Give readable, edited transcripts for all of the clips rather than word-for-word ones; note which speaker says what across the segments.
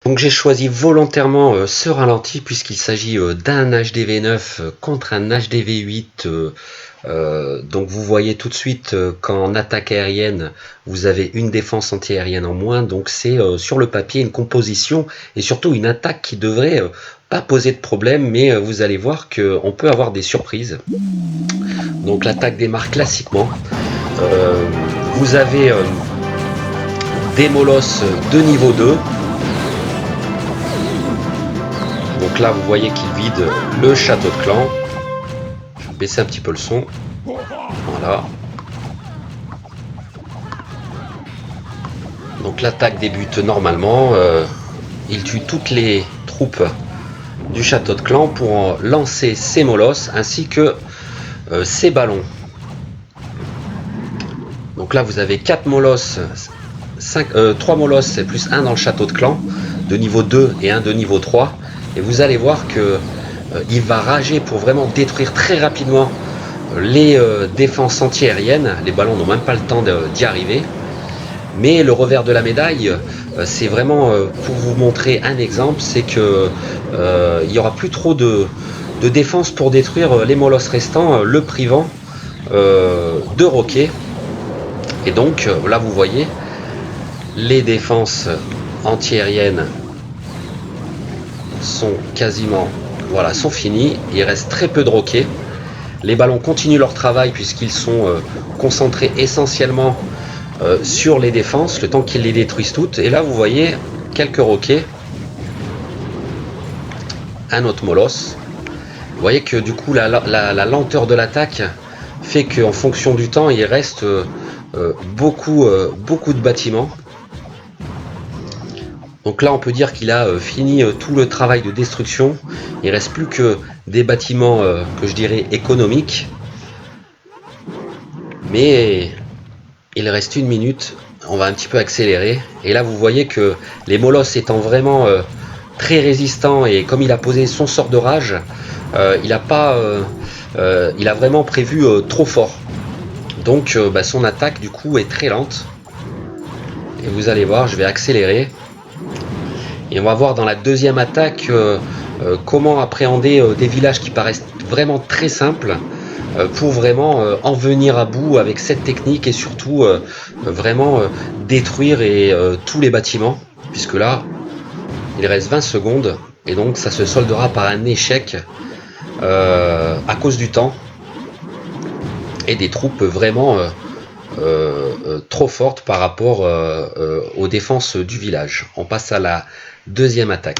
Speaker 1: Donc j'ai choisi volontairement ce ralenti puisqu'il s'agit d'un HDV9 contre un HDV8. Donc vous voyez tout de suite qu'en attaque aérienne, vous avez une défense antiaérienne en moins. Donc c'est sur le papier une composition et surtout une attaque qui devrait pas poser de problème. Mais vous allez voir qu'on peut avoir des surprises. Donc l'attaque démarre classiquement. Vous avez des molosses de niveau 2. Donc là vous voyez qu'il vide le château de clan. Je vais baisser un petit peu le son. Voilà. Donc l'attaque débute normalement. Il tue toutes les troupes du château de clan pour lancer ses molosses ainsi que ses ballons. Donc là vous avez 4 molosses, 3 molosses et plus 1 dans le château de clan de niveau 2 et 1 de niveau 3. Et vous allez voir que il va rager pour vraiment détruire très rapidement les défenses antiaériennes. Les ballons n'ont même pas le temps d'y arriver. Mais le revers de la médaille, c'est vraiment pour vous montrer un exemple, c'est que il n'y aura plus trop de défense pour détruire les molosses restants, le privant de roquets. Et donc là vous voyez les défenses antiaériennes sont quasiment sont finis. Il reste très peu de roquets. Les ballons continuent leur travail puisqu'ils sont concentrés essentiellement sur les défenses le temps qu'ils les détruisent toutes. Et là vous voyez quelques roquets, un autre molosse. Vous voyez que du coup la lenteur de l'attaque fait qu'en fonction du temps il reste beaucoup de bâtiments. Donc là on peut dire qu'il a fini tout le travail de destruction. Il reste plus que des bâtiments que je dirais économiques. Mais il reste 1 minute. On va un petit peu accélérer. Et là vous voyez que les molosses étant vraiment très résistants et comme il a posé son sort de rage, il a vraiment prévu trop fort. Donc son attaque du coup est très lente. Et vous allez voir, je vais accélérer. Et on va voir dans la deuxième attaque comment appréhender des villages qui paraissent vraiment très simples pour vraiment en venir à bout avec cette technique et surtout vraiment détruire tous les bâtiments. Puisque là, il reste 20 secondes et donc ça se soldera par un échec à cause du temps et des troupes vraiment trop fortes par rapport aux défenses du village. On passe à la deuxième attaque.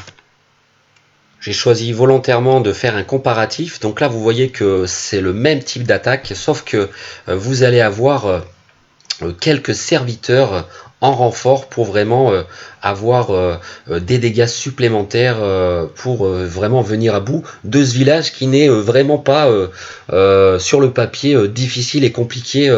Speaker 1: J'ai choisi volontairement de faire un comparatif. Donc là vous voyez que c'est le même type d'attaque, sauf que vous allez avoir quelques serviteurs en renfort pour vraiment avoir des dégâts supplémentaires pour vraiment venir à bout de ce village qui n'est vraiment pas sur le papier difficile et compliqué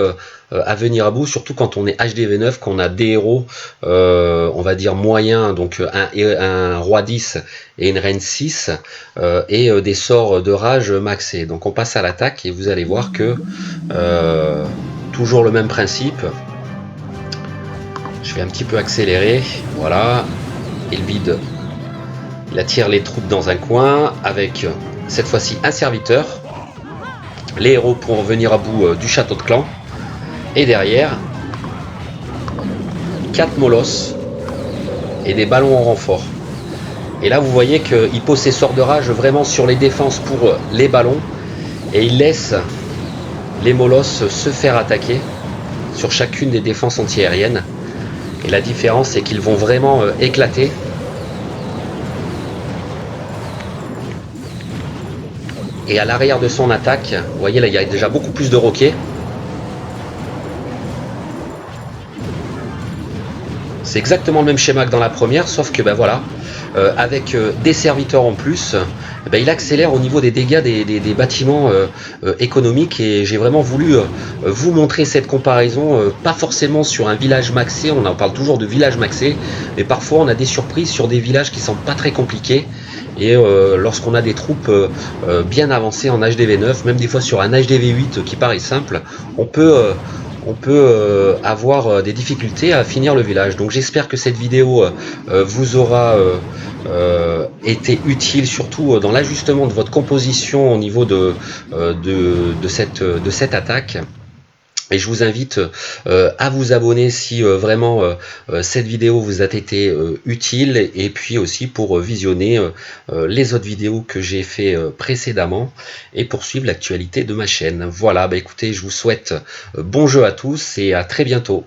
Speaker 1: à venir à bout, surtout quand on est HDV9, qu'on a des héros on va dire moyens, donc un roi 10 et une reine 6 et des sorts de rage maxés. Donc on passe à l'attaque et vous allez voir que toujours le même principe. Je vais un petit peu accélérer, voilà, il vide, il attire les troupes dans un coin avec cette fois-ci un serviteur, les héros pour venir à bout du château de clan, et derrière 4 molosses et des ballons en renfort. Et là vous voyez qu'il pose ses sorts de rage vraiment sur les défenses pour les ballons et il laisse les molosses se faire attaquer sur chacune des défenses antiaériennes. Et la différence c'est qu'ils vont vraiment éclater. Et à l'arrière de son attaque, vous voyez là il y a déjà beaucoup plus de roquets. C'est exactement le même schéma que dans la première, sauf que voilà, avec des serviteurs en plus, il accélère au niveau des dégâts des bâtiments économiques. Et j'ai vraiment voulu vous montrer cette comparaison, pas forcément sur un village maxé, on en parle toujours de village maxé, mais parfois on a des surprises sur des villages qui sont pas très compliqués. Et lorsqu'on a des troupes bien avancées en HDV9, même des fois sur un HDV8 qui paraît simple, on peut on peut avoir des difficultés à finir le village. Donc j'espère que cette vidéo vous aura été utile, surtout dans l'ajustement de votre composition au niveau de cette attaque. Et je vous invite à vous abonner si vraiment cette vidéo vous a été utile, et puis aussi pour visionner les autres vidéos que j'ai fait précédemment et poursuivre l'actualité de ma chaîne. Voilà, bah écoutez, je vous souhaite bon jeu à tous et à très bientôt.